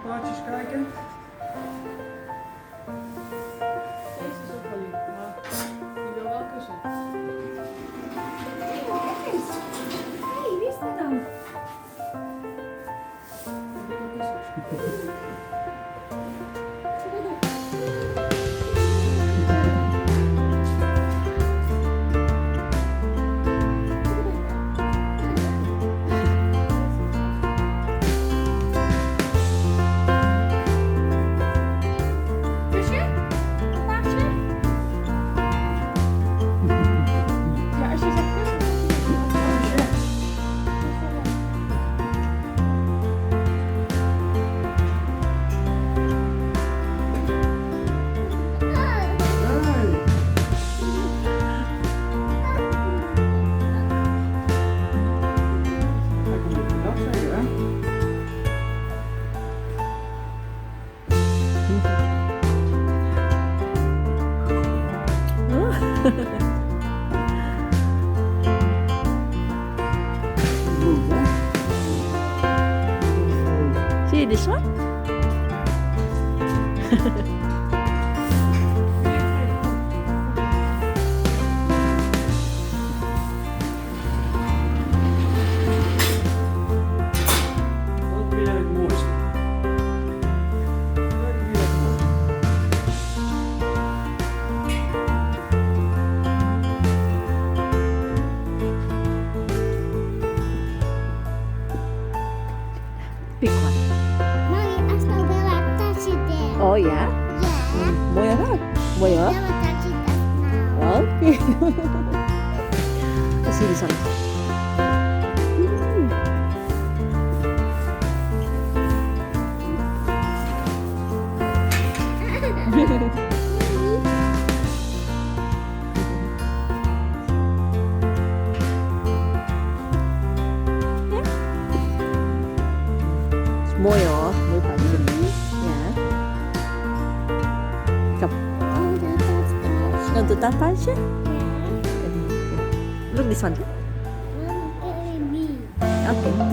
plaatjes kijken. Deze is ook wel lief, maar die wil wel kussen. Hey, wie is dat dan? Die wil kussen. Kusje? Een paardje? Ja, als je zegt kussen, dan Hey. Kijk, hoe moet je dat zeggen, hè? Goed, hè? Zie je die zwart? Wat vind jij het mooiste? Wat vind jij het mooiste? Pick one. Mommy, I still will touch it there. Oh ja? Yeah. Mooi hoor. Mooi hoor. Never touch it now. Oké. Zie je zo. Mooi hoor. Mooi paardje. Ja. Kom. Oh, that's us. Untuk dat paardje? Yeah. Look this one. Baby. Oké.